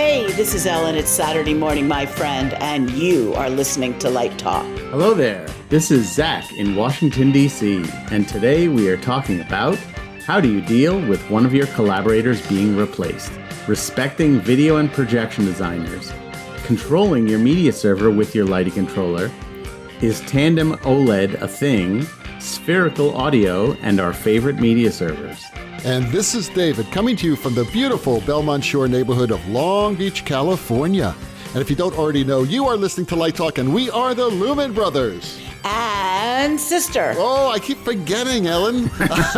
Hey, this is Ellen. It's Saturday morning, my friend, and you are listening to Light Talk. Hello there. This is Zach in Washington, D.C., and today we are talking about how do you deal with one of your collaborators being replaced, respecting video and projection designers, controlling your media server with your lighting controller, is Tandem OLED a thing, spherical audio, and our favorite media servers. And this is David coming to you from the beautiful Belmont Shore neighborhood of Long Beach, California. And if you don't already know, you are listening to Light Talk, and we are the Lumen Brothers. And sister. Oh, I keep forgetting, Ellen. How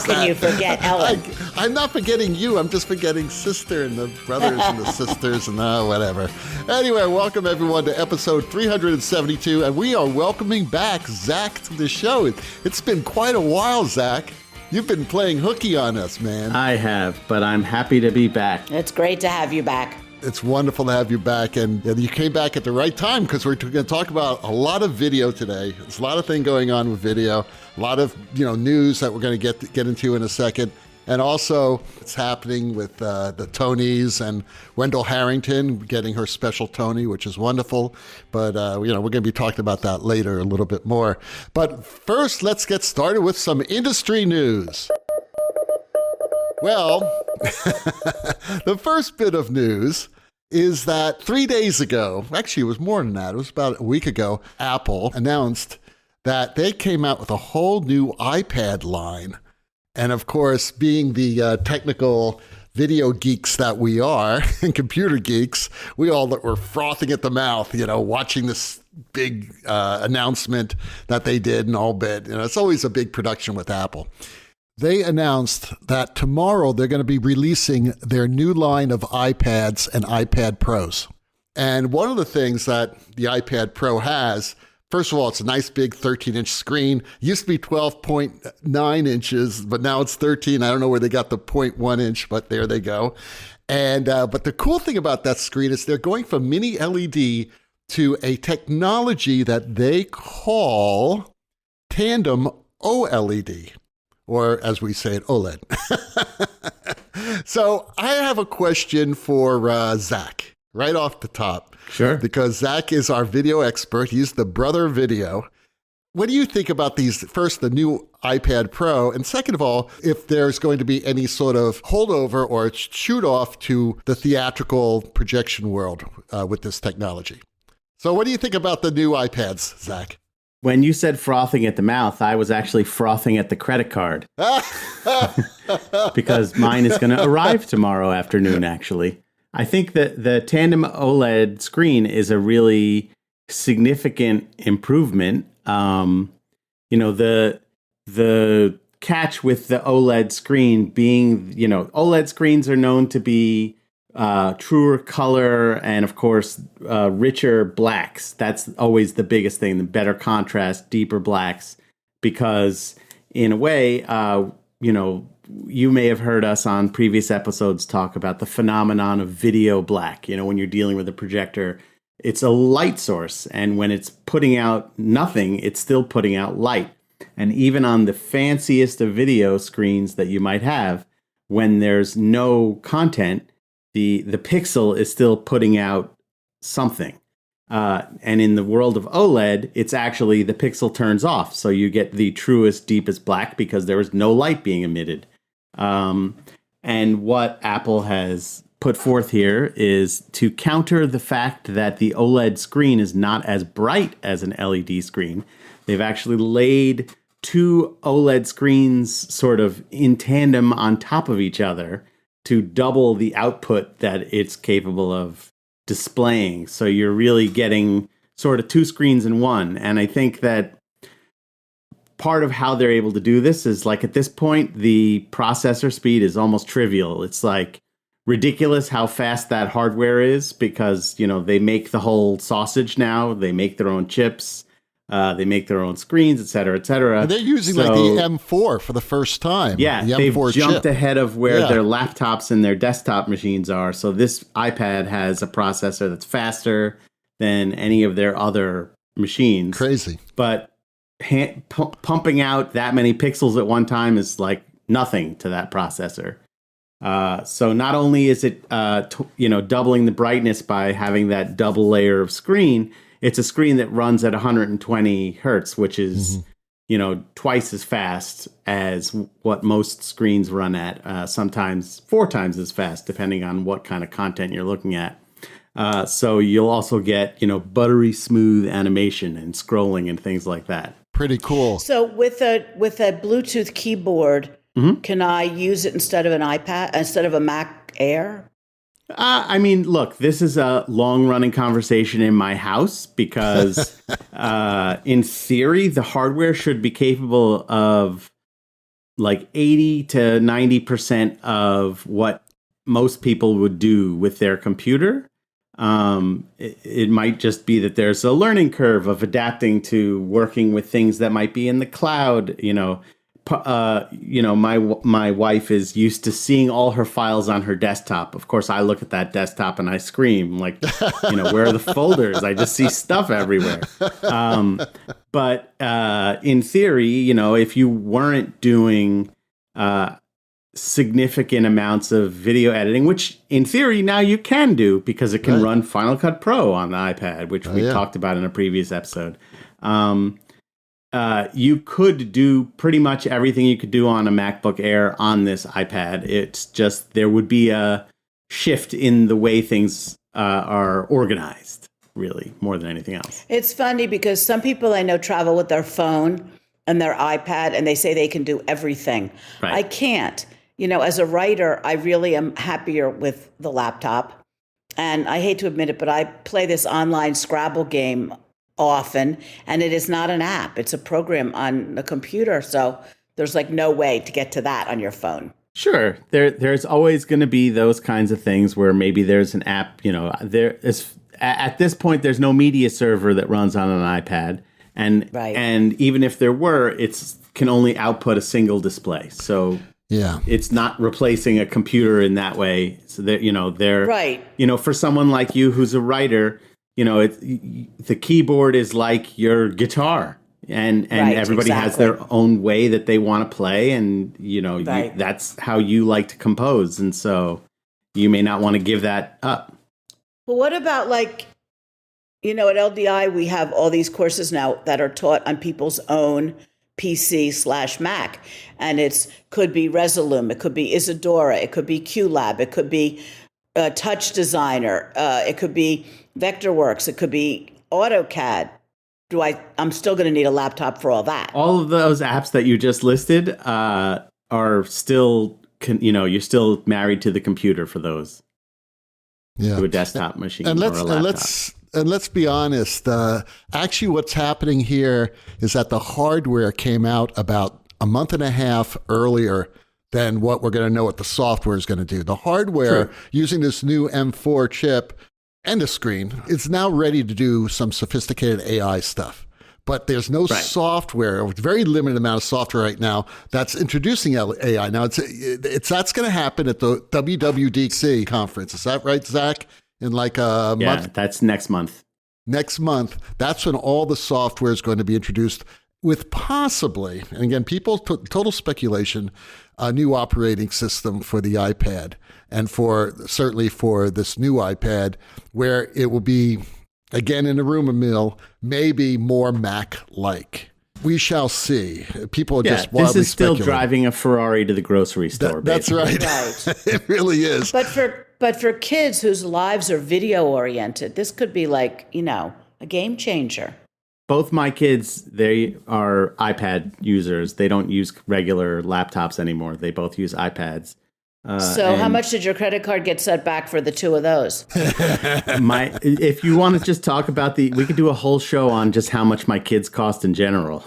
can you forget Ellen? I'm not forgetting you. I'm just forgetting sister and the brothers and the sisters and whatever. Anyway, welcome everyone to episode 372, and we are welcoming back Zach to the show. It's been quite a while, Zach. You've been playing hooky on us, man. I have, but I'm happy to be back. It's great to have you back. It's wonderful to have you back, and you came back at the right time because we're going to talk about a lot of video today. There's a lot of things going on with video, a lot of news that we're going to get into in a second, and also it's happening with the Tonys and Wendell Harrington getting her special Tony, which is wonderful. But we're going to be talking about that later a little bit more. But first, let's get started with some industry news. Well, the first bit of news is that 3 days ago, actually it was more than that, it was about a week ago, Apple announced that they came out with a whole new iPad line. And of course, being the technical video geeks that we are, and computer geeks, we all were frothing at the mouth, watching this big announcement that they did and all bit. It's always a big production with Apple. They announced that tomorrow they're going to be releasing their new line of iPads and iPad Pros. And one of the things that the iPad Pro has, first of all, it's a nice big 13-inch screen. It used to be 12.9 inches, but now it's 13. I don't know where they got the 0.1 inch, but there they go. And but the cool thing about that screen is they're going from mini LED to a technology that they call Tandem OLED. Or as we say it, OLED. So I have a question for Zach right off the top. Sure. Because Zach is our video expert. He's the brother of video. What do you think about these, first, the new iPad Pro, and second of all, if there's going to be any sort of holdover or shoot off to the theatrical projection world with this technology? So what do you think about the new iPads, Zach? When you said frothing at the mouth, I was actually frothing at the credit card. Because mine is going to arrive tomorrow afternoon, actually. I think that the Tandem OLED screen is a really significant improvement. The catch with the OLED screen being, OLED screens are known to be truer color and, of course, richer blacks. That's always the biggest thing, the better contrast, deeper blacks, because in a way, you may have heard us on previous episodes talk about the phenomenon of video black. When you're dealing with a projector, it's a light source, and when it's putting out nothing, it's still putting out light. And even on the fanciest of video screens that you might have, when there's no content, the pixel is still putting out something. And in the world of OLED, it's actually the pixel turns off. So you get the truest, deepest black because there is no light being emitted. And what Apple has put forth here is to counter the fact that the OLED screen is not as bright as an LED screen. They've actually laid two OLED screens sort of in tandem on top of each other to double the output that it's capable of displaying. So you're really getting sort of two screens in one. And I think that part of how they're able to do this is, like, at this point, the processor speed is almost trivial. It's like ridiculous how fast that hardware is because, they make the whole sausage now. They make their own chips. They make their own screens, et cetera, et cetera. And they're using like the M4 for the first time. Yeah, the they've M4 jumped chip. ahead of where their laptops and their desktop machines are. So this iPad has a processor that's faster than any of their other machines. Crazy. But pumping out that many pixels at one time is like nothing to that processor. So not only is it doubling the brightness by having that double layer of screen, it's a screen that runs at 120 hertz, which is twice as fast as what most screens run at. Sometimes 4 times as fast, depending on what kind of content you're looking at. So you'll also get buttery smooth animation and scrolling and things like that. Pretty cool. So with a Bluetooth keyboard, can I use it instead of an iPad, instead of a Mac Air? Look, this is a long-running conversation in my house because, in theory, the hardware should be capable of like 80 to 90% of what most people would do with their computer. It might just be that there's a learning curve of adapting to working with things that might be in the cloud. My wife is used to seeing all her files on her desktop. Of course, I look at that desktop and I scream like, where are the folders? I just see stuff everywhere. But in theory, if you weren't doing significant amounts of video editing, which in theory now you can do because it can run Final Cut Pro on the iPad, which we talked about in a previous episode. You could do pretty much everything you could do on a MacBook Air on this iPad. It's just there would be a shift in the way things are organized, really, more than anything else. It's funny because some people I know travel with their phone and their iPad, and they say they can do everything. Right. I can't. As a writer, I really am happier with the laptop. And I hate to admit it, but I play this online Scrabble game often, and it is not an app. It's a program on the computer. So there's like no way to get to that on your phone. Sure. There's always going to be those kinds of things where maybe there's an app, at this point, there's no media server that runs on an iPad. And even if there were, it can only output a single display. So it's not replacing a computer in that way. So that, they're right. For someone like you who's a writer, the keyboard is like your guitar, and everybody has their own way that they want to play, and that's how you like to compose, and so you may not want to give that up. Well, what about at LDI we have all these courses now that are taught on people's own PC/Mac, and could be Resolume, it could be Isadora, it could be QLab, it could be Touch Designer, it could be Vectorworks, it could be AutoCAD. I'm still going to need a laptop for all that. All of those apps that you just listed are still, you're still married to the computer for those. Yeah. To a desktop machine or a laptop. And let's be honest. Actually, what's happening here is that the hardware came out about a month and a half earlier than what we're going to know what the software is going to do. The hardware, using this new M4 chip and a screen, is now ready to do some sophisticated AI stuff. But there's no software, or very limited amount of software right now that's introducing AI. Now, that's going to happen at the WWDC conference. Is that right, Zach? In like a month? Yeah, that's next month. Next month, that's when all the software is going to be introduced with possibly, and again, total speculation, a new operating system for the iPad, and certainly for this new iPad, where it will be, again, in a rumor mill, maybe more Mac-like. We shall see. People are just wildly this is still speculating. Driving a Ferrari to the grocery store. That's right. It really is. But for kids whose lives are video oriented, this could be like, a game changer. Both my kids, they are iPad users. They don't use regular laptops anymore. They both use iPads. So how much did your credit card get set back for the two of those? If you want to just talk about we could do a whole show on just how much my kids cost in general.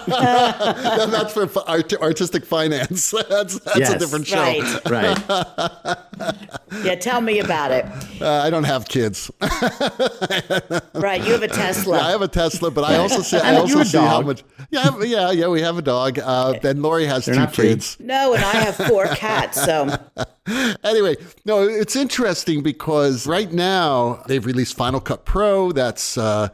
That's for artistic finance. That's a different show. Right. Yeah, tell me about it. I don't have kids. Right, you have a Tesla. Yeah, I have a Tesla, but I also see how much. Yeah, we have a dog. Then Lori has two kids. No, and I have 4 cats. So anyway, no, it's interesting because right now they've released Final Cut Pro. That's for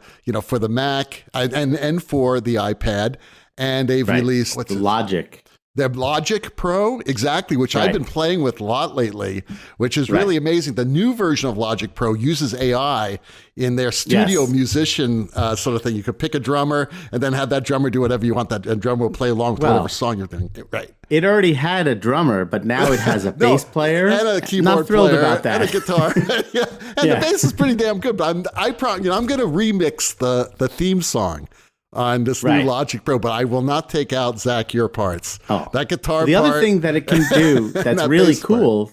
the Mac and for the iPad, and they've released Logic. The Logic Pro, exactly, which I've been playing with a lot lately, which is really amazing. The new version of Logic Pro uses AI in their studio musician sort of thing. You could pick a drummer and then have that drummer do whatever you want. That drummer will play along with whatever song you're doing. Right. It already had a drummer, but now it has a bass player. And a keyboard Not thrilled player about that. and a guitar. And the bass is pretty damn good. But I'm going to remix the theme song on this new Logic Pro, but I will not take out, Zach, your parts. That guitar The part. other thing that it can do that's that really bass part. cool,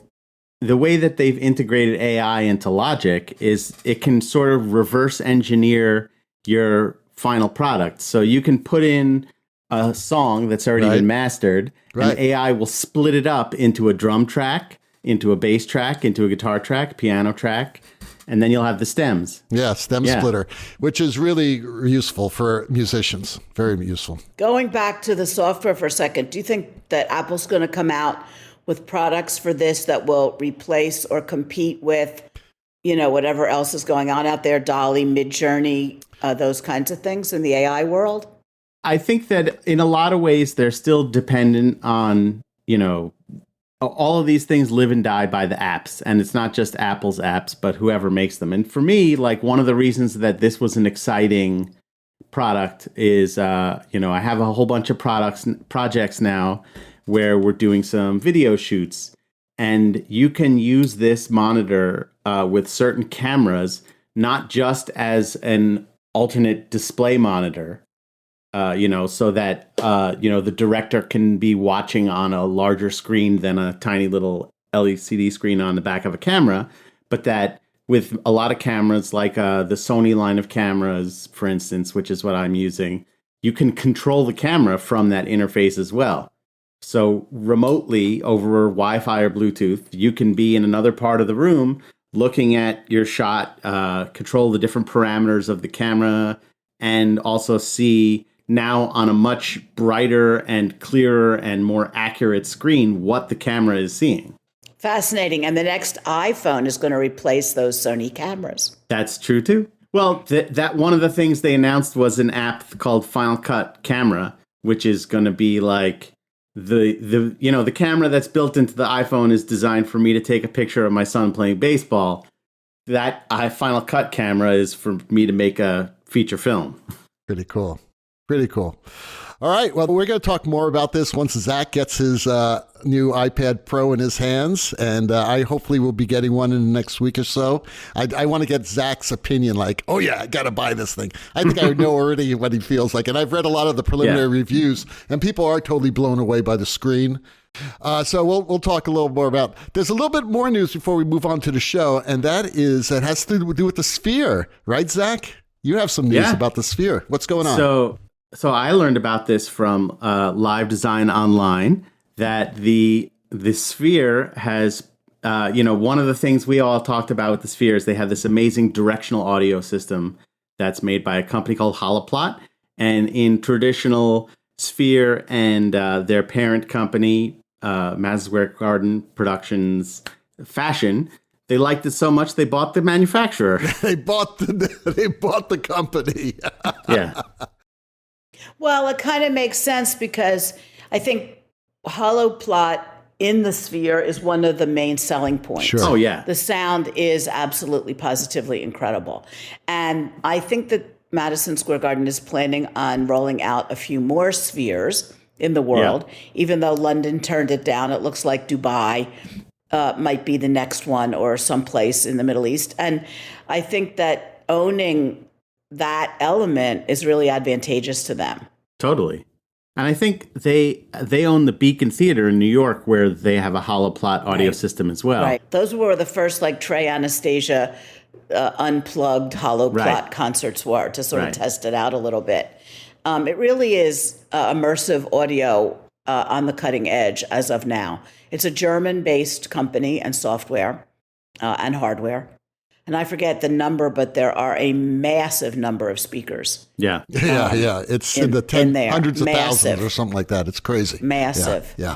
the way that they've integrated AI into Logic is it can sort of reverse engineer your final product. So you can put in a song that's already been mastered, and AI will split it up into a drum track, into a bass track, into a guitar track, piano track, and then you'll have the stems. Yeah, stem splitter, which is really useful for musicians. Very useful. Going back to the software for a second, do you think that Apple's going to come out with products for this that will replace or compete with, whatever else is going on out there, Dolly, Midjourney, those kinds of things in the AI world? I think that in a lot of ways, they're still dependent on, all of these things live and die by the apps. And it's not just Apple's apps, but whoever makes them. And for me, like one of the reasons that this was an exciting product is, I have a whole bunch of projects now where we're doing some video shoots. And you can use this monitor with certain cameras, not just as an alternate display monitor, so that, the director can be watching on a larger screen than a tiny little LCD screen on the back of a camera, but that with a lot of cameras, like the Sony line of cameras, for instance, which is what I'm using, you can control the camera from that interface as well. So remotely over Wi-Fi or Bluetooth, you can be in another part of the room looking at your shot, control the different parameters of the camera, and also see now on a much brighter and clearer and more accurate screen what the camera is seeing. Fascinating. And the next iPhone is going to replace those Sony cameras. That's true too. Well, that one of the things they announced was an app called Final Cut Camera, which is going to be like the camera that's built into the iPhone is designed for me to take a picture of my son playing baseball. That Final Cut camera is for me to make a feature film. Pretty cool. Pretty cool. All right. Well, we're going to talk more about this once Zach gets his new iPad Pro in his hands. And I hopefully will be getting one in the next week or so. I want to get Zach's opinion, like, oh, yeah, I got to buy this thing. I think I know already what he feels like. And I've read a lot of the preliminary reviews, and people are totally blown away by the screen. So we'll talk a little more about. There's a little bit more news before we move on to the show, and that is it has to do with the Sphere, right, Zach? You have some news about the Sphere. What's going on? So I learned about this from Live Design Online, that the Sphere has, one of the things we all talked about with the Sphere is they have this amazing directional audio system that's made by a company called Holoplot. And in traditional Sphere and their parent company, Madison Square Garden Productions fashion, they liked it so much they bought the manufacturer. They bought the company. Yeah. Well, it kind of makes sense because I think Holoplot in the Sphere is one of the main selling points. Sure. Oh, yeah. The sound is absolutely positively incredible. And I think that Madison Square Garden is planning on rolling out a few more Spheres in the world. Even though London turned it down, it looks like Dubai might be the next one, or someplace in the Middle East. And I think that owning that element is really advantageous to them. Totally. And I think they own the Beacon Theater in New York, where they have a Holoplot audio system as well. Right. Those were the first, like, Trey Anastasia unplugged Holoplot concerts were, to sort of test it out a little bit. It really is immersive audio on the cutting edge as of now. It's a German-based company and software and hardware. And I forget the number, but there are a massive number of speakers. Yeah. It's in the hundreds of thousands or something like that. It's crazy. Massive. Yeah.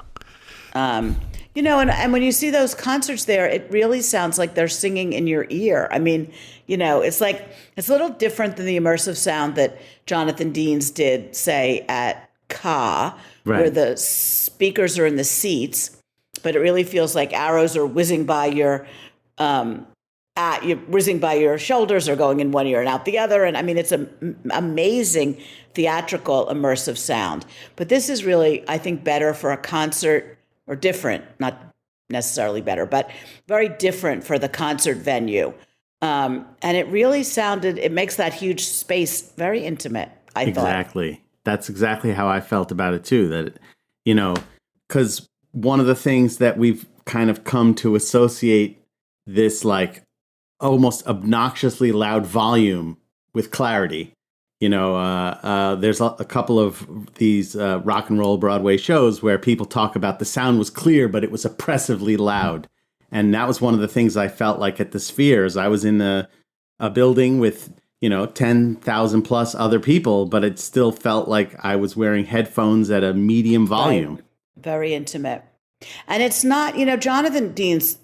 And when you see those concerts there, it really sounds like they're singing in your ear. I mean, it's a little different than the immersive sound that Jonathan Deans did, say, at car Right. where the speakers are in the seats, but it really feels like arrows are whizzing by your you're whizzing by your shoulders or going in one ear and out the other. And I mean, it's an amazing theatrical immersive sound. But this is really, I think, better for a concert, or different, not necessarily better, but very different for the concert venue. And it really it makes that huge space very intimate, I thought. Exactly. That's exactly how I felt about it too. That, because one of the things that we've kind of come to associate this like almost obnoxiously loud volume with clarity. There's a couple of these rock and roll Broadway shows where people talk about the sound was clear, but it was oppressively loud. And that was one of the things I felt like at the Spheres. I was in a building with, 10,000 plus other people, but it still felt like I was wearing headphones at a medium volume. Right. Very intimate. And it's not, Jonathan Dean's,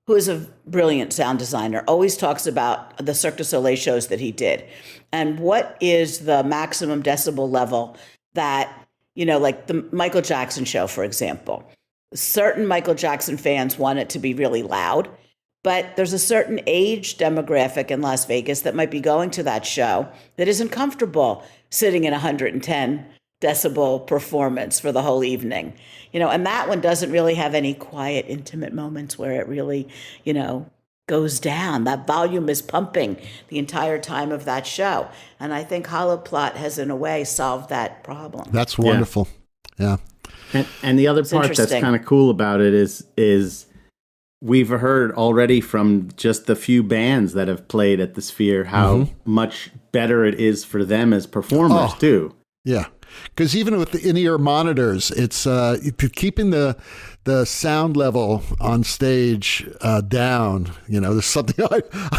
who is a brilliant sound designer, always talks about the Cirque du Soleil shows that he did. And what is the maximum decibel level that, like the Michael Jackson show, for example. Certain Michael Jackson fans want it to be really loud, but there's a certain age demographic in Las Vegas that might be going to that show that isn't comfortable sitting in 110 decibel performance for the whole evening. And that one doesn't really have any quiet, intimate moments where it really, goes down. That volume is pumping the entire time of that show. And I think Holoplot has, in a way, solved that problem. That's wonderful. Yeah. And the other part that's kind of cool about it is we've heard already from just the few bands that have played at the Sphere how much better it is for them as performers too. Yeah. Because even with the in-ear monitors, it's keeping the sound level on stage down. There's something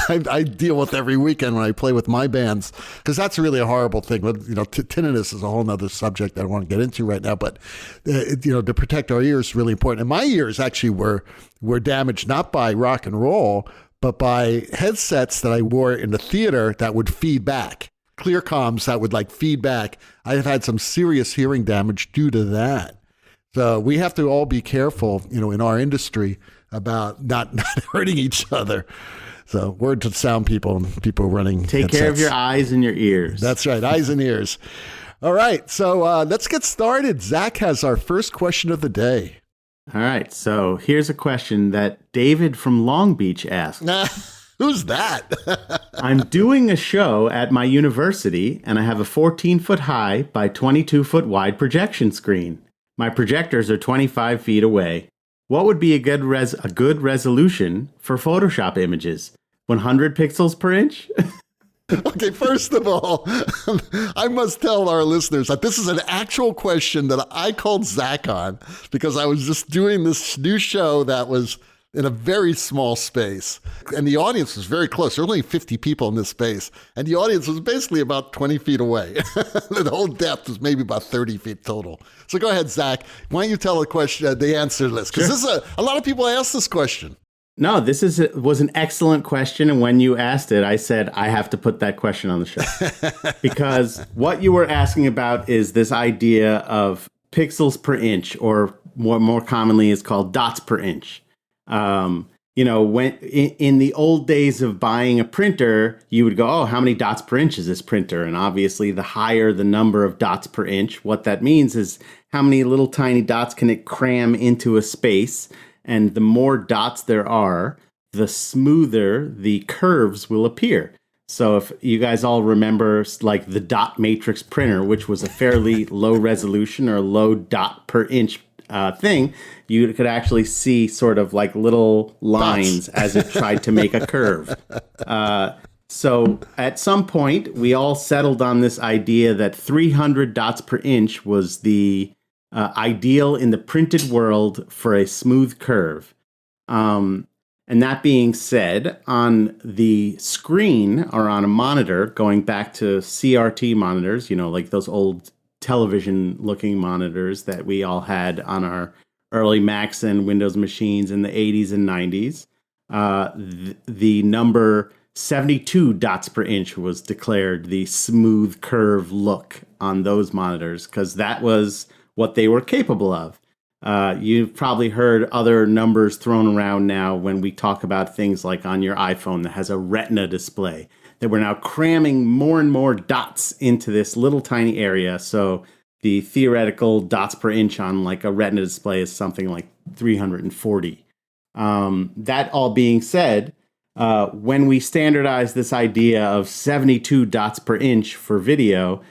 I deal with every weekend when I play with my bands, because that's really a horrible thing. But tinnitus is a whole other subject I don't want to get into right now. But to protect our ears is really important. And my ears actually were damaged not by rock and roll, but by headsets that I wore in the theater that would feed back. Clear comms that would feed back. I have had some serious hearing damage due to that. So we have to all be careful, in our industry about not hurting each other. So word to sound people and people running Take headsets. care of your eyes and your ears. That's right. Eyes and ears. All right. So let's get started. Zach has our first question of the day. All right. So here's a question that David from Long Beach asked. Who's that? I'm doing a show at my university, and I have a 14-foot high by 22-foot wide projection screen. My projectors are 25 feet away. What would be a good resolution for Photoshop images? 100 pixels per inch? Okay, first of all, I must tell our listeners that this is an actual question that I called Zach on because I was just doing this new show that was in a very small space. And the audience was very close. There were only 50 people in this space. And the audience was basically about 20 feet away. The whole depth was maybe about 30 feet total. So go ahead, Zach. Why don't you tell the answer list? Because this is a lot of people ask this question. No, this was an excellent question. And when you asked it, I said, I have to put that question on the show. Because what you were asking about is this idea of pixels per inch, or more commonly is called dots per inch. When in the old days of buying a printer, you would go, oh, how many dots per inch is this printer? And obviously the higher the number of dots per inch, what that means is how many little tiny dots can it cram into a space. And the more dots there are, the smoother the curves will appear. So if you guys all remember the dot matrix printer, which was a fairly low resolution or low dot per inch thing, you could actually see sort of little lines as it tried to make a curve. So at some point, we all settled on this idea that 300 dots per inch was the ideal in the printed world for a smooth curve. And that being said, on the screen or on a monitor, going back to CRT monitors, like those old television-looking monitors that we all had on our early Macs and Windows machines in the 80s and 90s. The number 72 dots per inch was declared the smooth curve look on those monitors because that was what they were capable of. You've probably heard other numbers thrown around now when we talk about things like on your iPhone that has a retina display, that we're now cramming more and more dots into this little tiny area. So the theoretical dots per inch on like a retina display is something like 340. That all being said, when we standardize this idea of 72 dots per inch for video,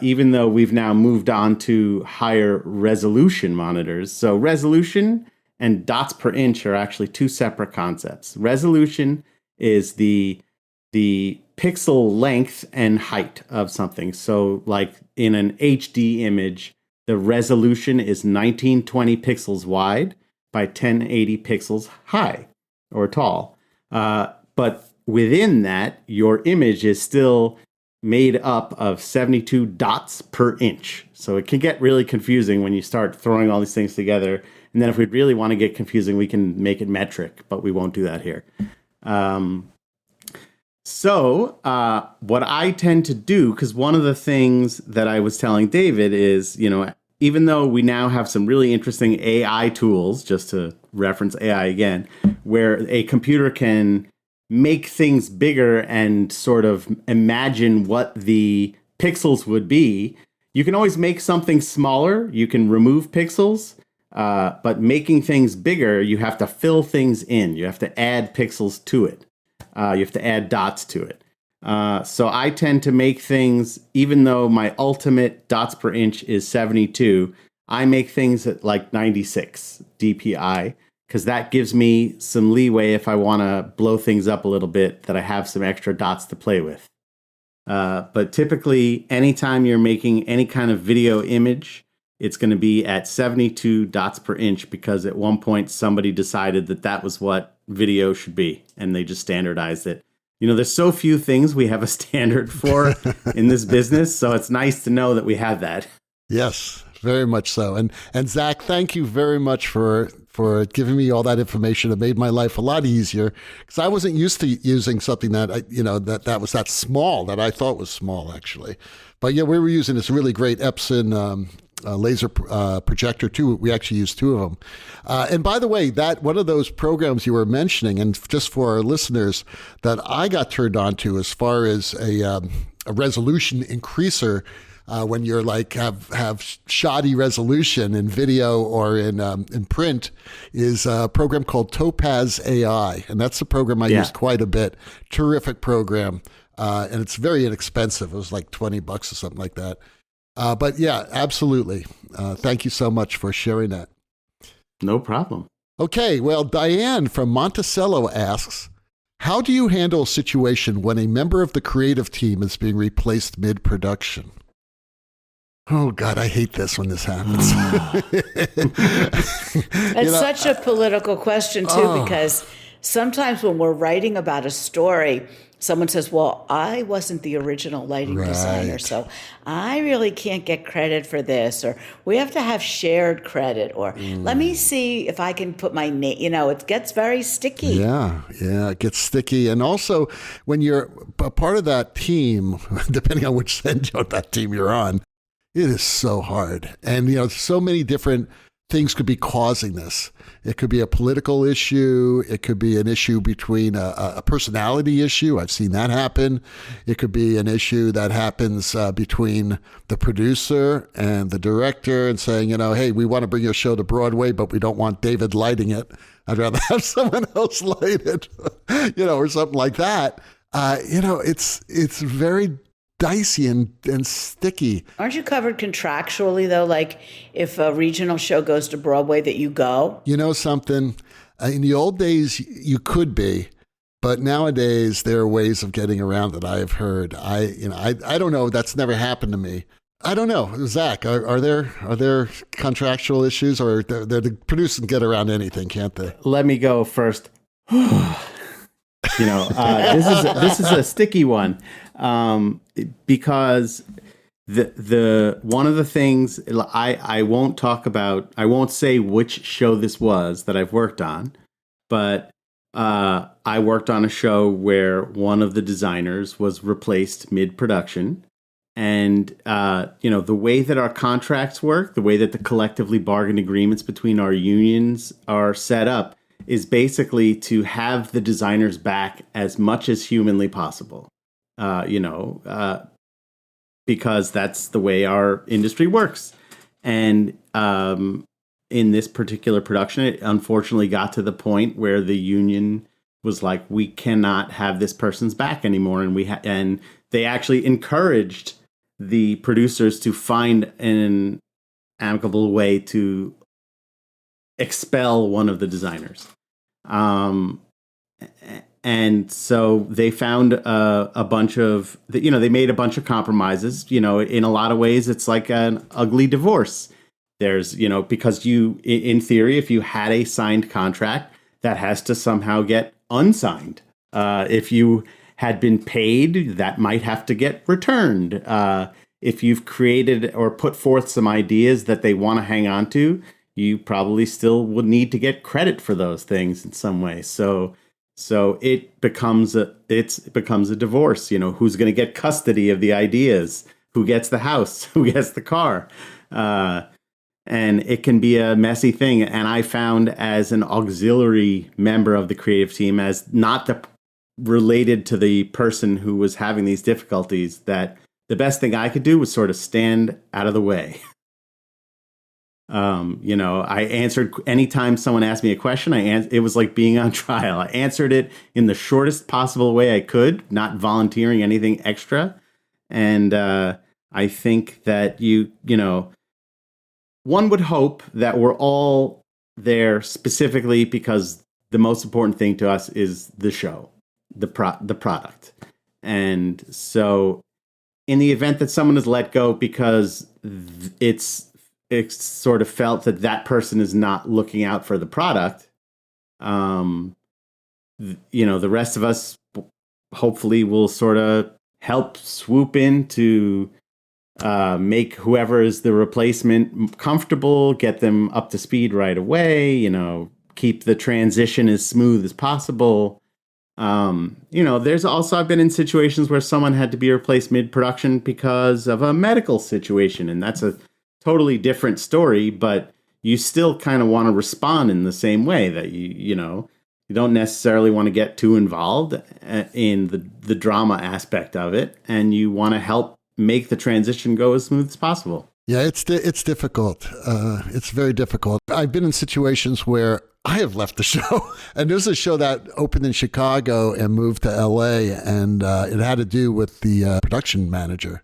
even though we've now moved on to higher resolution monitors. So resolution and dots per inch are actually two separate concepts. Resolution is the pixel length and height of something. So like in an HD image, the resolution is 1920 pixels wide by 1080 pixels high or tall. But within that, your image is still made up of 72 dots per inch. So it can get really confusing when you start throwing all these things together. And then if we really want to get confusing, we can make it metric, but we won't do that here. So what I tend to do, because one of the things that I was telling David is, even though we now have some really interesting AI tools, just to reference AI again, where a computer can make things bigger and sort of imagine what the pixels would be, you can always make something smaller. You can remove pixels, but making things bigger, you have to fill things in. You have to add pixels to it. You have to add dots to it. So I tend to make things, even though my ultimate dots per inch is 72, I make things at like 96 DPI, because that gives me some leeway if I want to blow things up a little bit, that I have some extra dots to play with. But typically, anytime you're making any kind of video image, it's going to be at 72 dots per inch, because at one point somebody decided that that was what video should be, and they just standardized it. There's so few things we have a standard for in this business, so it's nice to know that we have that. Yes, very much so. And Zach, thank you very much for giving me all that information. It made my life a lot easier, because I wasn't used to using something that that was that small, that I thought was small actually. But yeah, we were using this really great Epson laser projector too. We actually used two of them. And by the way, that one of those programs you were mentioning, and just for our listeners, that I got turned on to as far as a resolution increaser. When you're like have shoddy resolution in video or in print, is a program called Topaz AI, and that's a program I use quite a bit. Terrific program, and it's very inexpensive. It was like $20 or something like that. But yeah, absolutely. Thank you so much for sharing that. No problem. Okay, well, Diane from Monticello asks, how do you handle a situation when a member of the creative team is being replaced mid-production? Oh, God, I hate this when this happens. It's such a political question, too, because sometimes when we're writing about a story, someone says, well, I wasn't the original lighting designer, so I really can't get credit for this, or we have to have shared credit, or let me see if I can put my name, it gets very sticky. Yeah, it gets sticky. And also, when you're a part of that team, depending on which end of that team you're on, it is so hard. And, so many different things could be causing this. It could be a political issue. It could be an issue between a personality issue. I've seen that happen. It could be an issue that happens between the producer and the director and saying, hey, we want to bring your show to Broadway, but we don't want David lighting it. I'd rather have someone else light it, or something like that. It's very dicey and sticky. Aren't you covered contractually, though? Like if a regional show goes to Broadway, that you go? You know something? In the old days, you could be, but nowadays there are ways of getting around that I have heard. I don't know. That's never happened to me. I don't know, Zach. Are there contractual issues, or the producers can get around anything, can't they? Let me go first. This is a sticky one, because the one of the things I won't talk about, I won't say which show this was that I've worked on, but I worked on a show where one of the designers was replaced mid-production. And, the way that our contracts work, the way that the collectively bargained agreements between our unions are set up is basically to have the designers back as much as humanly possible, because that's the way our industry works. And in this particular production, it unfortunately got to the point where the union was like, we cannot have this person's back anymore. And and they actually encouraged the producers to find an amicable way to expel one of the designers. And so they found a bunch of, they made a bunch of compromises. In a lot of ways, it's like an ugly divorce. There's, because in theory, if you had a signed contract, that has to somehow get unsigned. If you had been paid, that might have to get returned. If you've created or put forth some ideas that they want to hang on to, you probably still would need to get credit for those things in some way. So it becomes a divorce. Who's going to get custody of the ideas? Who gets the house? Who gets the car? And it can be a messy thing. And I found, as an auxiliary member of the creative team, as not related to the person who was having these difficulties, that the best thing I could do was sort of stand out of the way. I answered anytime someone asked me a question. It was like being on trial. I answered it in the shortest possible way I could, not volunteering anything extra. And I think that one would hope that we're all there specifically because the most important thing to us is the show, the product. And so in the event that someone is let go because it's sort of felt that person is not looking out for the product, the rest of us hopefully will sort of help swoop in to make whoever is the replacement comfortable, get them up to speed right away, keep the transition as smooth as possible. There's also, I've been in situations where someone had to be replaced mid-production because of a medical situation, and that's a totally different story, but you still kind of want to respond in the same way, that you don't necessarily want to get too involved in the drama aspect of it, and you want to help make the transition go as smooth as possible. Yeah, it's difficult. It's very difficult. I've been in situations where I have left the show, and there's a show that opened in Chicago and moved to LA, and it had to do with the production manager.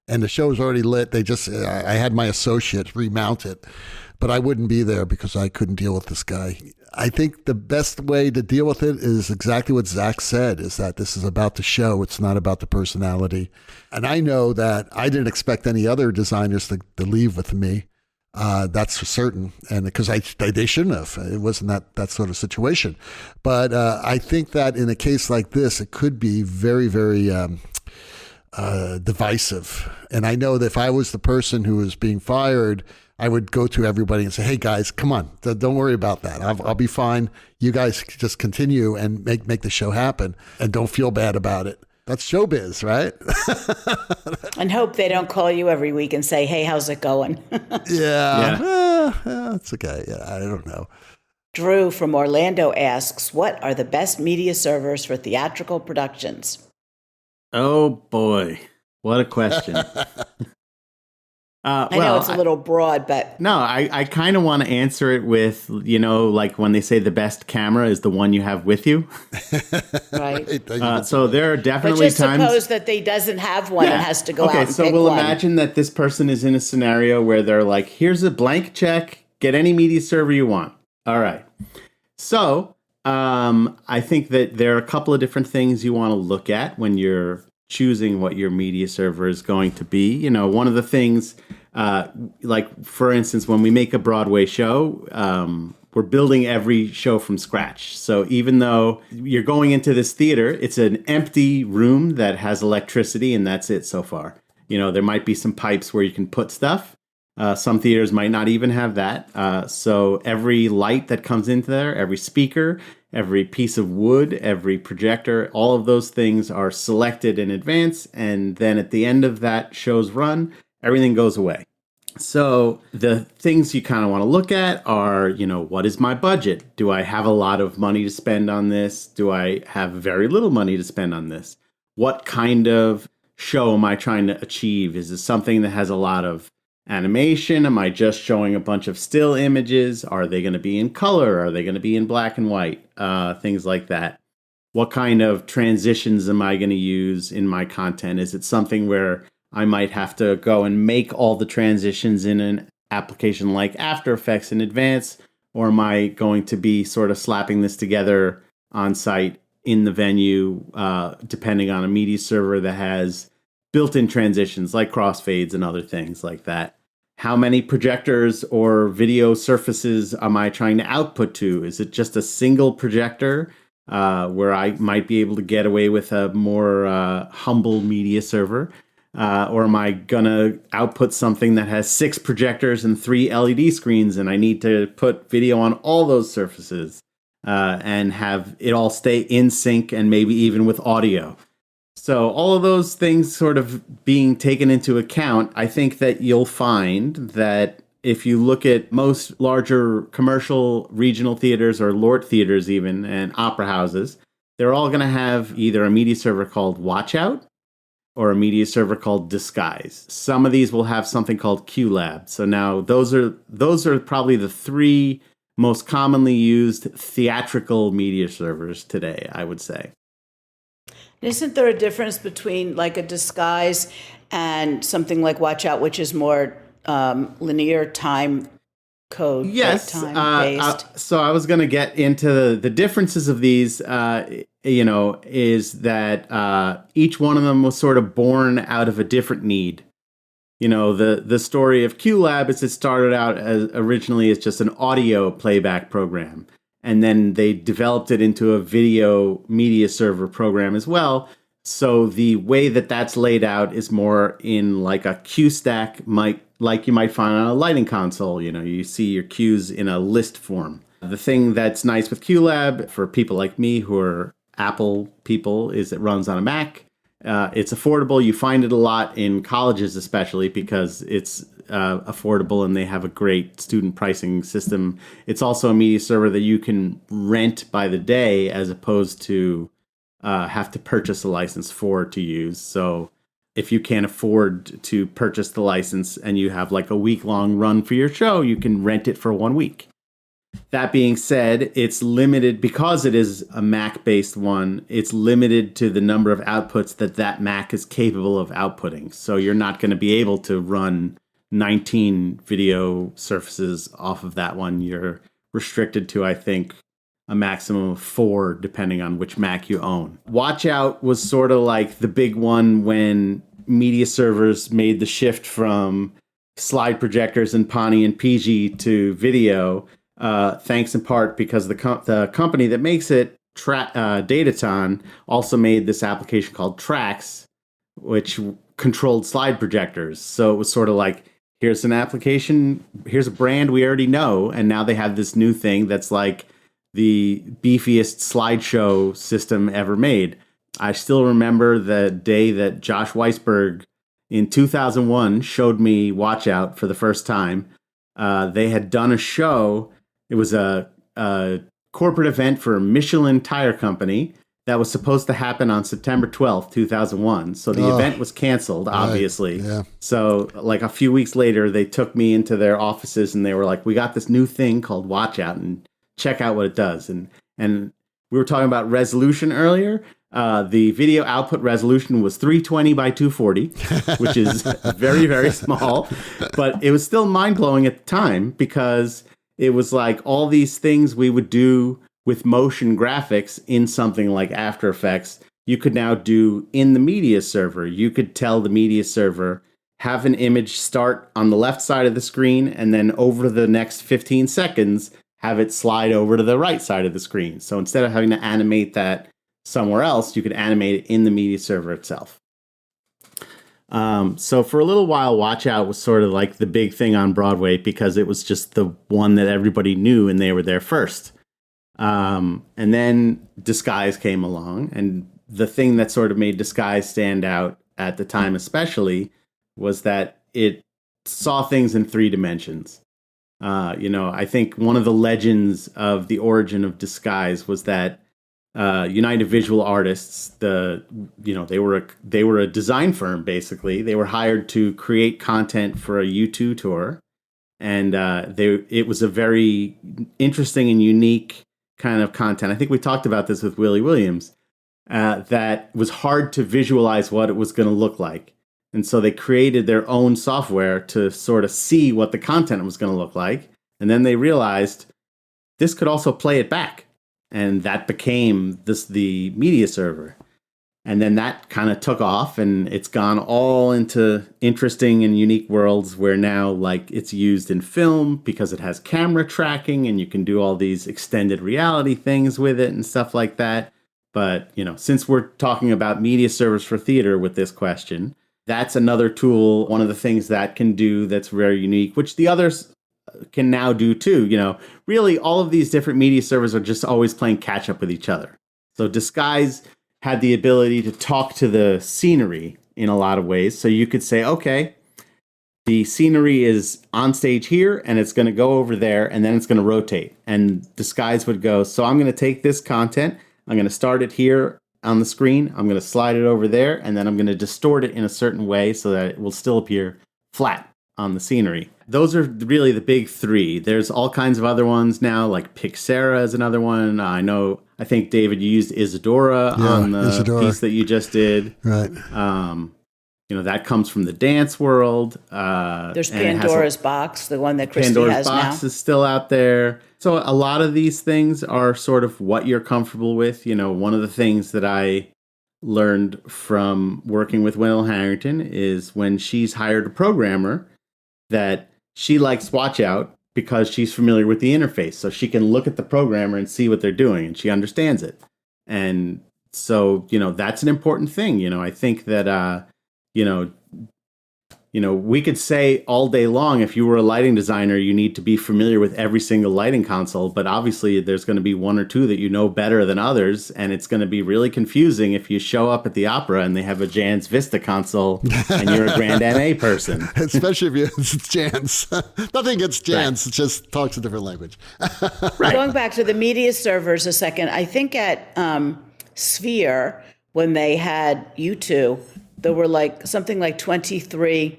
And the show was already lit. I had my associate remount it, but I wouldn't be there because I couldn't deal with this guy. I think the best way to deal with it is exactly what Zach said, is that this is about the show. It's not about the personality. And I know that I didn't expect any other designers to leave with me. That's for certain. And because they shouldn't have. It wasn't that sort of situation. But I think that in a case like this, it could be very, very divisive. And I know that if I was the person who was being fired, I would go to everybody and say, hey guys, come on, don't worry about that. I'll be fine. You guys just continue and make the show happen, and don't feel bad about it. That's showbiz, right? And hope they don't call you every week and say, hey, how's it going? Yeah. It's okay. Yeah, I don't know. Drew from Orlando asks, what are the best media servers for theatrical productions? Oh boy, what a question. I know it's a little broad, but... No, I kind of want to answer it with, like when they say the best camera is the one you have with you. Right. So there are definitely times... But just suppose that they doesn't have one and has to go out and pick one. Okay, so we'll imagine that this person is in a scenario where they're like, here's a blank check, get any media server you want. All right. So I think that there are a couple of different things you want to look at when you're choosing what your media server is going to be. One of the things, like for instance, when we make a Broadway show, we're building every show from scratch. So even though you're going into this theater, it's an empty room that has electricity, and that's it so far. There might be some pipes where you can put stuff. Some theaters might not even have that. So every light that comes into there, every speaker, every piece of wood, every projector, all of those things are selected in advance. And then at the end of that show's run, everything goes away. So the things you kind of want to look at are, what is my budget? Do I have a lot of money to spend on this? Do I have very little money to spend on this? What kind of show am I trying to achieve? Is this something that has a lot of animation? Am I just showing a bunch of still images? Are they going to be in color? Are they going to be in black and white? Things like that. What kind of transitions am I going to use in my content? Is it something where I might have to go and make all the transitions in an application like After Effects in advance? Or am I going to be sort of slapping this together on site in the venue, depending on a media server that has built-in transitions like crossfades and other things like that? How many projectors or video surfaces am I trying to output to? Is it just a single projector where I might be able to get away with a more humble media server? Or am I going to output something that has 6 projectors and 3 LED screens, and I need to put video on all those surfaces and have it all stay in sync and maybe even with audio? So all of those things sort of being taken into account, I think that you'll find that if you look at most larger commercial regional theaters or LORT theaters even, and opera houses, they're all going to have either a media server called Watchout or a media server called Disguise. Some of these will have something called QLab. So now those are probably the 3 most commonly used theatrical media servers today, I would say. Isn't there a difference between like a Disguise and something like Watchout, which is more linear time code? Yes. Time based? So I was going to get into the differences of these, is that each one of them was sort of born out of a different need. The story of QLab is it started out originally as just an audio playback program. And then they developed it into a video media server program as well. So the way that that's laid out is more in like a queue stack, like you might find on a lighting console. You see your queues in a list form. The thing that's nice with QLab for people like me who are Apple people is it runs on a Mac. It's affordable. You find it a lot in colleges, especially because it's affordable and they have a great student pricing system. It's also a media server that you can rent by the day as opposed to have to purchase a license for to use. So if you can't afford to purchase the license and you have like a week-long run for your show, you can rent it for 1 week. That being said, it's limited because it is a Mac-based one. It's limited to the number of outputs that Mac is capable of outputting. So you're not going to be able to run 19 video surfaces off of that one. You're restricted to, I think, a maximum of 4, depending on which Mac you own. Watchout was sort of like the big one when media servers made the shift from slide projectors and Pani and PG to video. Thanks in part because the company that makes it, Dataton, also made this application called Trax, which controlled slide projectors. So it was sort of like, here's an application, here's a brand we already know, and now they have this new thing that's like the beefiest slideshow system ever made. I still remember the day that Josh Weisberg in 2001 showed me Watchout for the first time. They had done a show. It was a corporate event for Michelin Tire Company that was supposed to happen on September 12th, 2001. So the event was canceled, obviously. Right, yeah. So like a few weeks later, they took me into their offices and they were like, we got this new thing called Watchout and check out what it does. And we were talking about resolution earlier. The video output resolution was 320 by 240, which is very, very small. But it was still mind-blowing at the time because it was like all these things we would do with motion graphics in something like After Effects, you could now do in the media server. You could tell the media server, have an image start on the left side of the screen, and then over the next 15 seconds, have it slide over to the right side of the screen. So instead of having to animate that somewhere else, you could animate it in the media server itself. So for a little while, Watchout was sort of like the big thing on Broadway because it was just the one that everybody knew and they were there first. And then Disguise came along, and the thing that sort of made Disguise stand out at the time especially was that it saw things in 3 dimensions. I think one of the legends of the origin of Disguise was that United Visual Artists, they were a design firm, basically. They were hired to create content for a U2 tour, and it was a very interesting and unique kind of content. I think we talked about this with Willie Williams, that was hard to visualize what it was going to look like. And so they created their own software to sort of see what the content was going to look like. And then they realized this could also play it back. And that became the media server. And then that kind of took off, and it's gone all into interesting and unique worlds where now, like, it's used in film because it has camera tracking and you can do all these extended reality things with it and stuff like that. But, since we're talking about media servers for theater with this question, that's another tool, one of the things that can do that's very unique, which the others can now do too. Really all of these different media servers are just always playing catch up with each other. So Disguise had the ability to talk to the scenery in a lot of ways. So you could say, okay, the scenery is on stage here and it's going to go over there and then it's going to rotate. And Disguise would go, so I'm going to take this content, I'm going to start it here on the screen, I'm going to slide it over there, and then I'm going to distort it in a certain way so that it will still appear flat on the scenery. Those are really the big 3. There's all kinds of other ones now, like Pixera is another one. I think, David, you used Isadora on the piece that you just did. Right. That comes from the dance world. There's Pandora's Box, the one that Christy has now. Pandora's Box is still out there. So a lot of these things are sort of what you're comfortable with. One of the things that I learned from working with Wendell Harrington is when she's hired a programmer, that she likes Watch Out because she's familiar with the interface. So she can look at the programmer and see what they're doing, and she understands it. And so, that's an important thing. I think that, we could say all day long, if you were a lighting designer, you need to be familiar with every single lighting console. But obviously, there's going to be 1 or 2 that you know better than others. And it's going to be really confusing if you show up at the opera and they have a Jan's Vista console and you're a Grand MA person. Especially if it's Jan's. Nothing against Jan's. Right. It just talks a different language. Right. Going back to the media servers a second, I think at Sphere, when they had U2, there were something like 23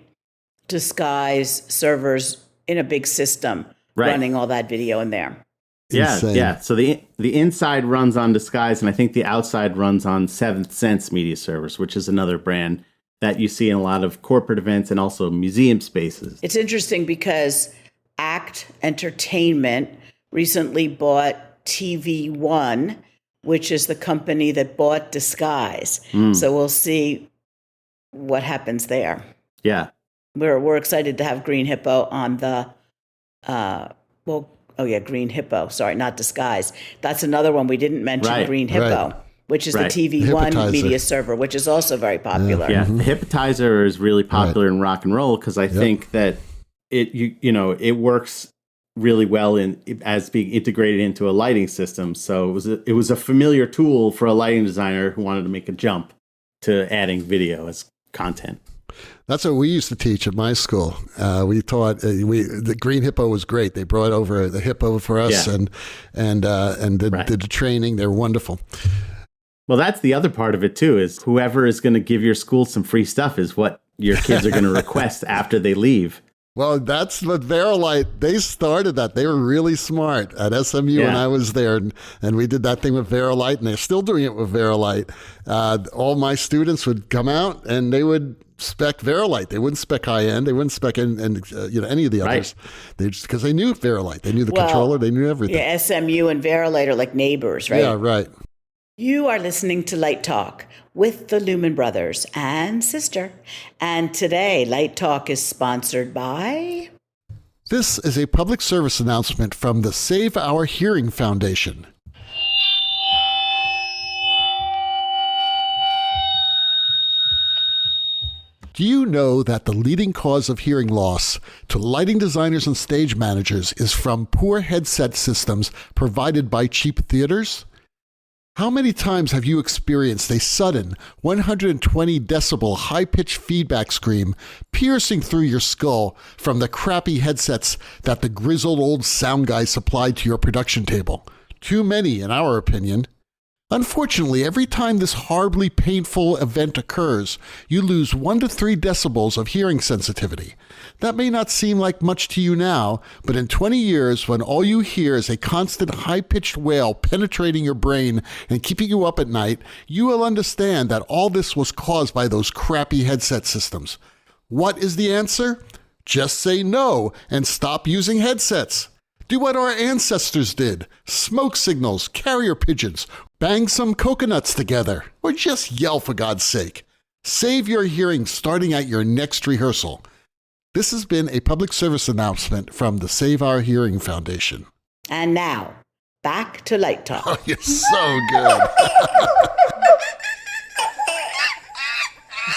Disguise servers in a big system running all that video in there. Yeah, insane. Yeah. So the inside runs on Disguise, and I think the outside runs on Seventh Sense media servers, which is another brand that you see in a lot of corporate events and also museum spaces. It's interesting because Act Entertainment recently bought TV One, which is the company that bought Disguise. So we'll see what happens there. Yeah. We're excited to have Green Hippo on the Green Hippo. Sorry, not Disguise. That's another one we didn't mention. Green Hippo, which is the TV One media server, which is also very popular. Yeah, the Hypnotizer is really popular in rock and roll because I think that it works really well as being integrated into a lighting system. So it was a familiar tool for a lighting designer who wanted to make a jump to adding video as content. That's what we used to teach at my school. We taught the Green Hippo was great. They brought over the Hippo for us and did the training. They're wonderful. Well, that's the other part of it too. Is whoever is going to give your school some free stuff is what your kids are going to request after they leave. Well, that's what Verilight, they started that. They were really smart at SMU when I was there. And we did that thing with Verilight, and they're still doing it with Verilight. All my students would come out and they would spec Verilight. They wouldn't spec high-end. They wouldn't spec any of the others. Because they knew Verilight. They knew the controller. They knew everything. Yeah, SMU and Verilight are like neighbors, right? Yeah, right. You are listening to Light Talk with the Lumen Brothers and sister. And today, Light Talk is sponsored by... This is a public service announcement from the Save Our Hearing Foundation. Do you know that the leading cause of hearing loss to lighting designers and stage managers is from poor headset systems provided by cheap theaters? How many times have you experienced a sudden 120 decibel high-pitched feedback scream piercing through your skull from the crappy headsets that the grizzled old sound guy supplied to your production table? Too many, in our opinion. Unfortunately, every time this horribly painful event occurs, you lose 1 to 3 decibels of hearing sensitivity. That may not seem like much to you now, but in 20 years, when all you hear is a constant high-pitched wail penetrating your brain and keeping you up at night, you will understand that all this was caused by those crappy headset systems. What is the answer? Just say no and stop using headsets. Do what our ancestors did. Smoke signals, carrier pigeons, bang some coconuts together, or just yell for God's sake. Save your hearing starting at your next rehearsal. This has been a public service announcement from the Save Our Hearing Foundation. And now, back to Light Talk. Oh, you're so good.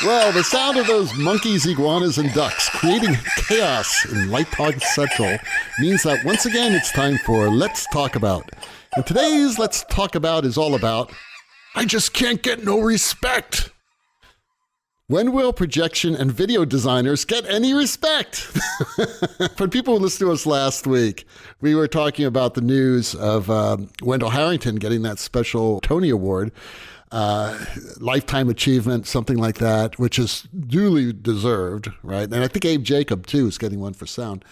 Well, the sound of those monkeys, iguanas, and ducks creating chaos in Light Talk Central means that once again it's time for Let's Talk About. And today's Let's Talk About is all about, I just can't get no respect. When will projection and video designers get any respect? For people who listened to us last week, we were talking about the news of Wendell Harrington getting that special Tony Award. Lifetime achievement, something like that, which is duly deserved, right? And I think Abe Jacob, too, is getting one for sound.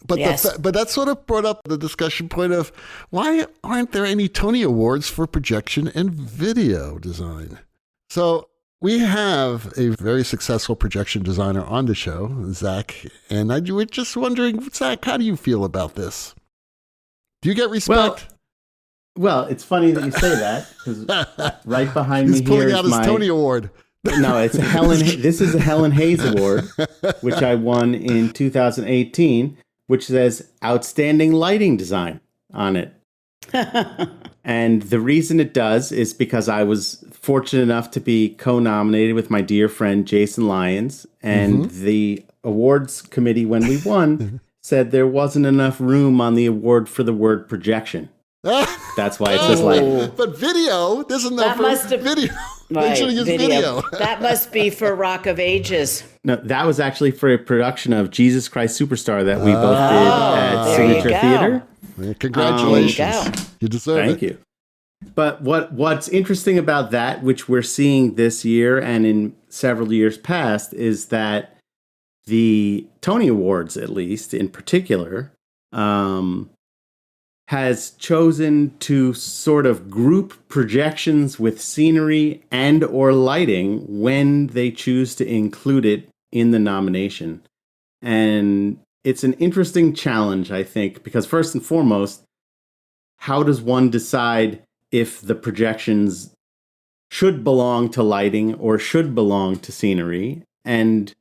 But yes. But that sort of brought up the discussion point of, why aren't there any Tony Awards for projection and video design? So we have a very successful projection designer on the show, Zach, and I was just wondering, Zach, how do you feel about this? Do you get respect? Well, it's funny that you say that, because right behind me He's pulling here out is his my Tony Award. No, it's a This is a Helen Hayes Award, which I won in 2018, which says Outstanding Lighting Design on it. And the reason it does is because I was fortunate enough to be co-nominated with my dear friend Jason Lyons, and the awards committee, when we won, said there wasn't enough room on the award for the word projection. That's why it says light. But video, there's enough for video. Right, video. That must be for Rock of Ages. No, that was actually for a production of Jesus Christ Superstar that we both did at Signature Theater. Well, congratulations. You deserve it. Thank you. But what's interesting about that, which we're seeing this year and in several years past, is that the Tony Awards, at least in particular, has chosen to sort of group projections with scenery and or lighting when they choose to include it in the nomination. And it's an interesting challenge, I think, because first and foremost, how does one decide if the projections should belong to lighting or should belong to scenery? And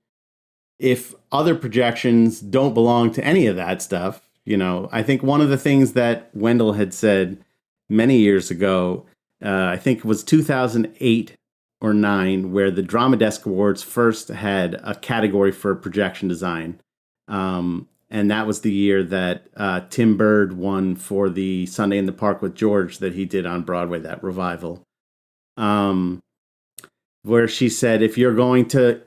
if other projections don't belong to any of that stuff, you know, I think one of the things that Wendell had said many years ago, I think it was 2008 or 9, where the Drama Desk Awards first had a category for projection design. And that was the year that Tim Bird won for the Sunday in the Park with George that he did on Broadway, that revival. Where she said, if you're going to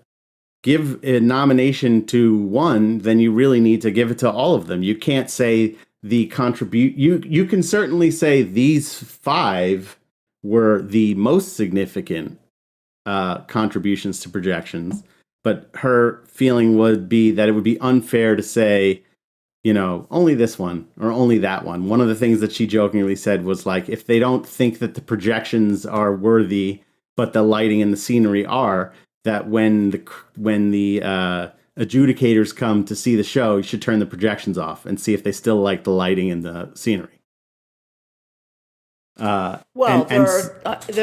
give a nomination to one, then you really need to give it to all of them. You can't say the you can certainly say these 5 were the most significant contributions to projections, but her feeling would be that it would be unfair to say, you know, only this one or only that one. One of the things that she jokingly said was like, if they don't think that the projections are worthy, but the lighting and the scenery are, that when the adjudicators come to see the show, you should turn the projections off and see if they still like the lighting and the scenery. There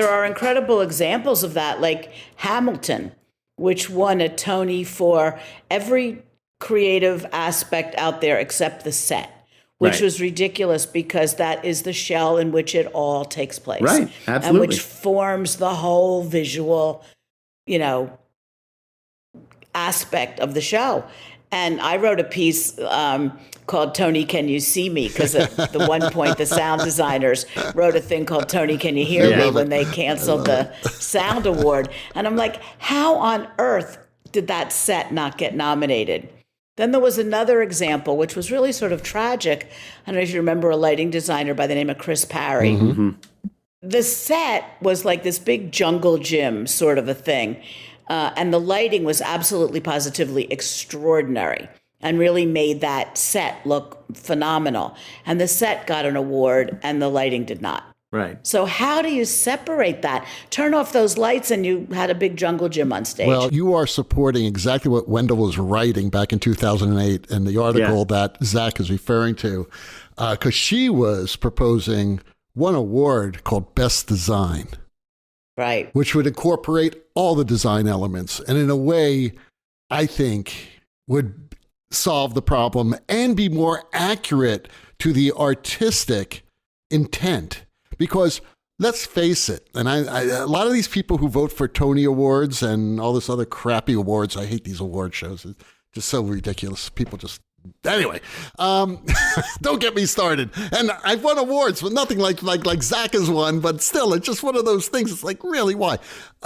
are incredible examples of that, like Hamilton, which won a Tony for every creative aspect out there except the set, which was ridiculous because that is the shell in which it all takes place. Right, absolutely. And which forms the whole visual, you know, aspect of the show. And I wrote a piece called Tony, Can You See Me? Because at the one point, the sound designers wrote a thing called Tony, Can You Hear Me? When they canceled the sound award. And I'm like, how on earth did that set not get nominated? Then there was another example, which was really sort of tragic. I don't know if you remember a lighting designer by the name of Chris Parry. Mm-hmm. The set was like this big jungle gym sort of a thing. And the lighting was absolutely positively extraordinary and really made that set look phenomenal. And the set got an award and the lighting did not. Right. So how do you separate that? Turn off those lights and you had a big jungle gym on stage. Well, you are supporting exactly what Wendell was writing back in 2008 in the article that Zach is referring to, because she was proposing one award called Best Design. Right. Which would incorporate all the design elements and in a way, I think, would solve the problem and be more accurate to the artistic intent. Because let's face it, and a lot of these people who vote for Tony Awards and all this other crappy awards, I hate these award shows. It's just so ridiculous. People just... Anyway, don't get me started. And I've won awards, but nothing like Zach has won. But still, it's just one of those things. It's like, really, why?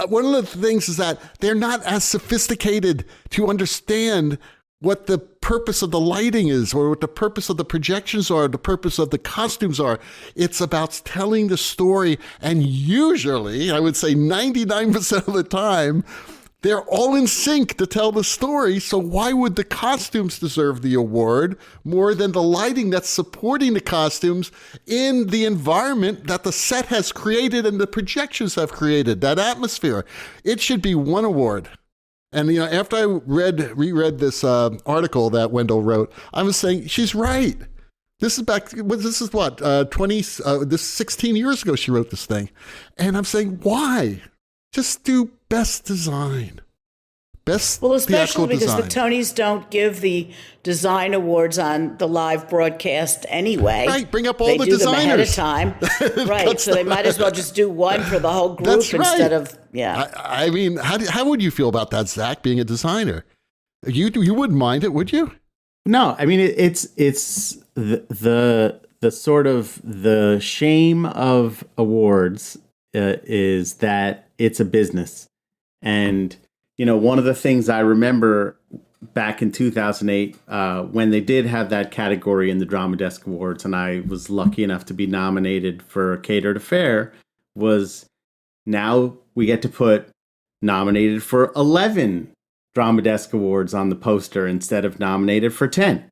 One of the things is that they're not as sophisticated to understand what the purpose of the lighting is, or what the purpose of the projections are, the purpose of the costumes are. It's about telling the story. And usually, I would say 99% of the time, they're all in sync to tell the story, so why would the costumes deserve the award more than the lighting that's supporting the costumes in the environment that the set has created and the projections have created, that atmosphere? It should be one award. And after I reread this article that Wendell wrote, I was saying, she's right. This is what, 16 years ago she wrote this thing. And I'm saying, why? Just do Best Design. Well, especially because design. the Tonys don't give the design awards on the live broadcast anyway. Right, bring up all the designers. They do them ahead of time. Right, so they might as well just do one for the whole group instead of, I mean, how would you feel about that, Zach, being a designer? You wouldn't mind it, would you? No, I mean, it's the sort of the shame of awards is that it's a business. And, one of the things I remember back in 2008, when they did have that category in the Drama Desk Awards, and I was lucky enough to be nominated for Catered Affair, was now we get to put nominated for 11 Drama Desk Awards on the poster instead of nominated for 10.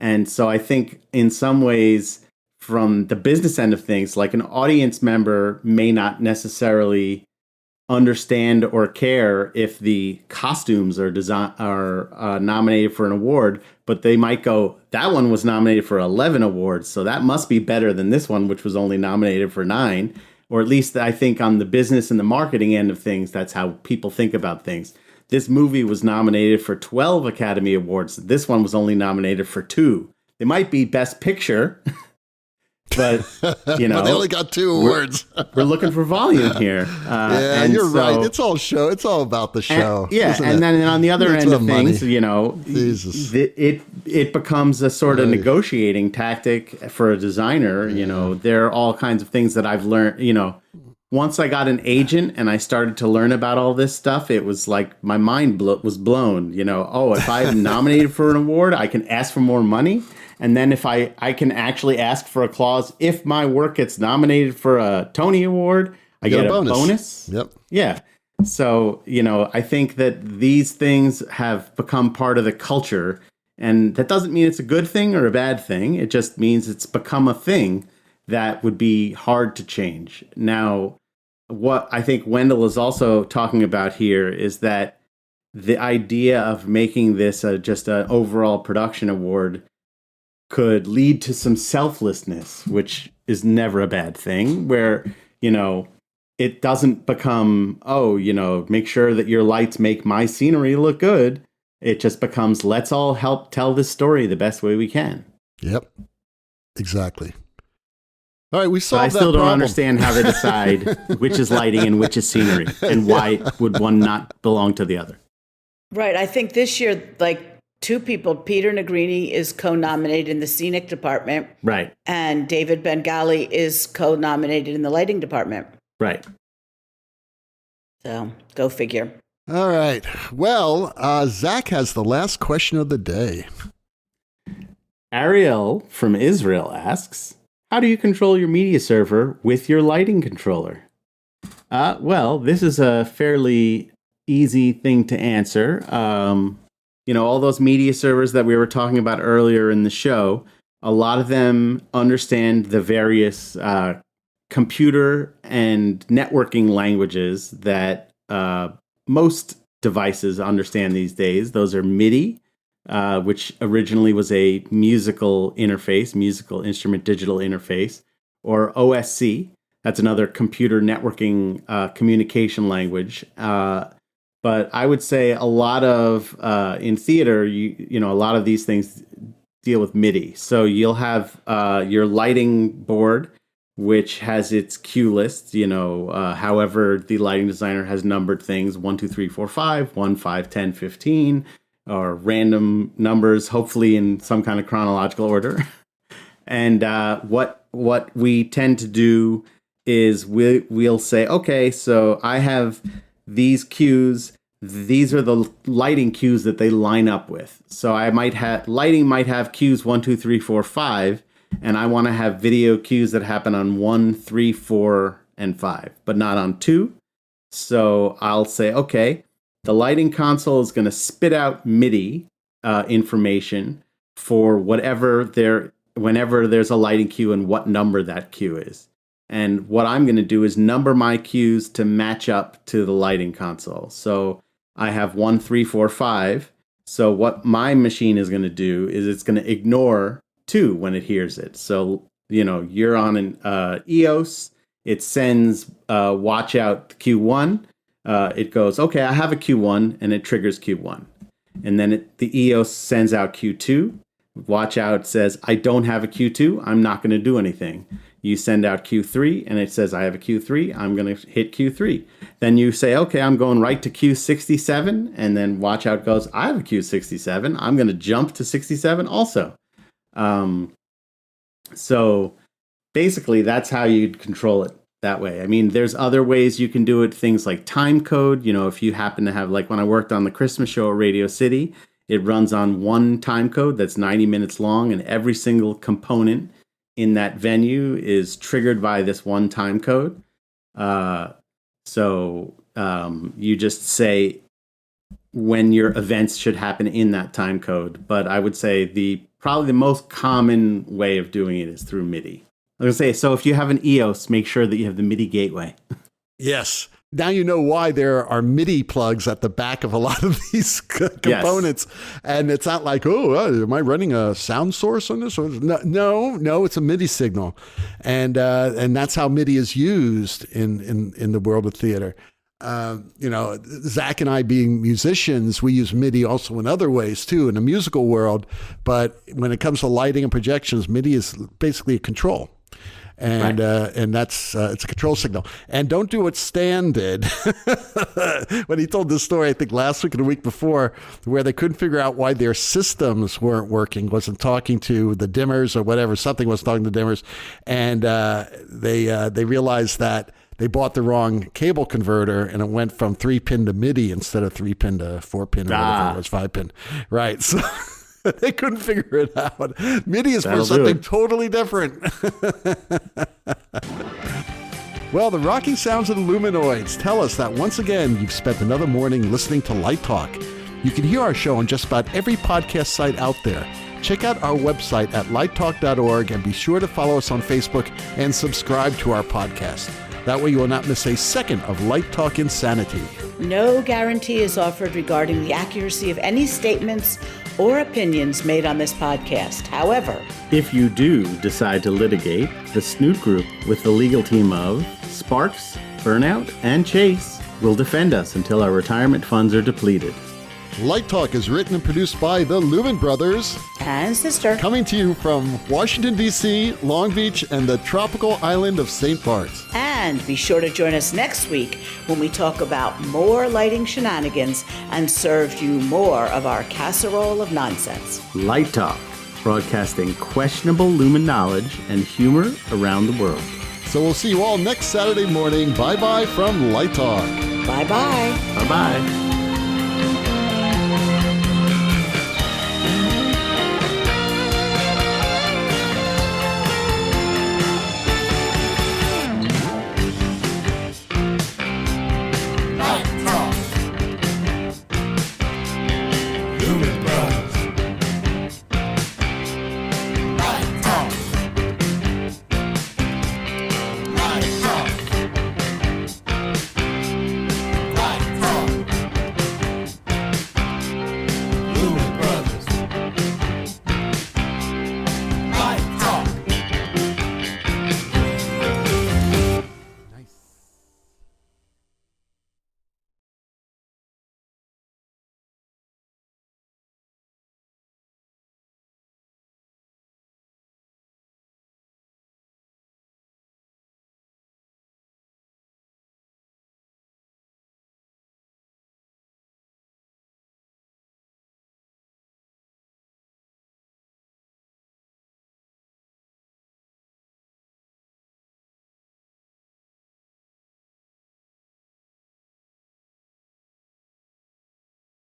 And so I think in some ways, from the business end of things, like an audience member may not necessarily understand or care if the costumes are nominated for an award, but they might go, that one was nominated for 11 awards, so that must be better than this one, which was only nominated for 9. Or at least I think on the business and the marketing end of things, that's how people think about things. This movie was nominated for 12 Academy Awards. This one was only nominated for 2. They might be Best Picture, but but they only got 2 awards. We're looking for volume here. And you're right. It's all show. It's all about the show. And then on the other end of things, Jesus. it becomes a sort of negotiating tactic for a designer. There are all kinds of things that I've learned. Once I got an agent and I started to learn about all this stuff, it was like my mind was blown. If I'm nominated for an award, I can ask for more money. And then if I can actually ask for a clause, if my work gets nominated for a Tony Award, I get a bonus. Yep. Yeah. So, I think that these things have become part of the culture. And that doesn't mean it's a good thing or a bad thing. It just means it's become a thing that would be hard to change. Now, what I think Wendell is also talking about here is that the idea of making this just an overall production award could lead to some selflessness, which is never a bad thing, where, it doesn't become, make sure that your lights make my scenery look good. It just becomes, let's all help tell this story the best way we can. Yep, exactly. All right, we solved that problem. I still don't problem. understand how they decide which is lighting and which is scenery, and why would one not belong to the other. Right. I think this year, like 2 people, Peter Negrini is co-nominated in the scenic department. Right. And David Bengali is co-nominated in the lighting department. Right. So go figure. All right. Well, Zach has the last question of the day. Ariel from Israel asks, how do you control your media server with your lighting controller? Well, this is a fairly easy thing to answer. All those media servers that we were talking about earlier in the show, a lot of them understand the various computer and networking languages that most devices understand these days. Those are MIDI, which originally was a musical interface, musical instrument digital interface, or OSC. That's another computer networking communication language. But I would say a lot of, in theater, a lot of these things deal with MIDI. So you'll have your lighting board, which has its cue list, however the lighting designer has numbered things, 1, 2, 3, 4, 5, 1, 5, 10, 15, or random numbers, hopefully in some kind of chronological order. And what we tend to do is we'll say, okay, so I have these cues. These are the lighting cues that they line up with. So lighting might have cues 1, 2, 3, 4, 5, and I want to have video cues that happen on 1, 3, 4, and 5, but not on 2. So I'll say, okay, the lighting console is going to spit out MIDI information for whenever there's a lighting cue and what number that cue is. And what I'm going to do is number my cues to match up to the lighting console. So I have 1, 3, 4, 5. So what my machine is going to do is it's going to ignore 2 when it hears it. So, you're on an EOS. It sends watch out Q1. It goes, okay, I have a Q1, and it triggers Q1. And then the EOS sends out Q2. Watch out says, I don't have a Q2. I'm not going to do anything. You send out Q3, and it says, I have a Q3. I'm going to hit Q3. Then you say, okay, I'm going right to Q67. And then watch out goes, I have a Q67. I'm going to jump to 67 also. So basically, that's how you'd control it that way. I mean, there's other ways you can do it. Things like time code. If you happen to have, like when I worked on the Christmas show at Radio City, it runs on one time code that's 90 minutes long, and every single component in that venue is triggered by this one time code. So you just say when your events should happen in that time code. But I would say probably the most common way of doing it is through MIDI. I was going to say, so if you have an EOS, make sure that you have the MIDI gateway. Yes. Now you know why there are MIDI plugs at the back of a lot of these components. Yes. And it's not like, am I running a sound source on this? No, it's a MIDI signal. And that's how MIDI is used in the world of theater. Zach and I being musicians, we use MIDI also in other ways too, in the musical world. But when it comes to lighting and projections, MIDI is basically a control. And right. And that's it's a control signal. And don't do what Stan did when he told this story, I think last week or the week before, where they couldn't figure out why their systems weren't working, wasn't talking to the dimmers or whatever, something was talking to dimmers. And they realized that they bought the wrong cable converter, and it went from 3-pin to MIDI instead of 3-pin to 4-pin or whatever it was, 5-pin. Right. So they couldn't figure it out. MIDI is for something totally different. Well, the rocking sounds of the Luminoids tell us that once again, you've spent another morning listening to Light Talk. You can hear our show on just about every podcast site out there. Check out our website at lighttalk.org and be sure to follow us on Facebook and subscribe to our podcast. That way you will not miss a second of Light Talk insanity. No guarantee is offered regarding the accuracy of any statements or opinions made on this podcast. However, if you do decide to litigate, the Snoot Group, with the legal team of Sparks, Burnout, and Chase, will defend us until our retirement funds are depleted. Light Talk is written and produced by the Lumen Brothers. And sister. Coming to you from Washington, D.C., Long Beach, and the tropical island of St. Bart's. And be sure to join us next week when we talk about more lighting shenanigans and serve you more of our casserole of nonsense. Light Talk, broadcasting questionable Lumen knowledge and humor around the world. So we'll see you all next Saturday morning. Bye-bye from Light Talk. Bye-bye. Bye-bye.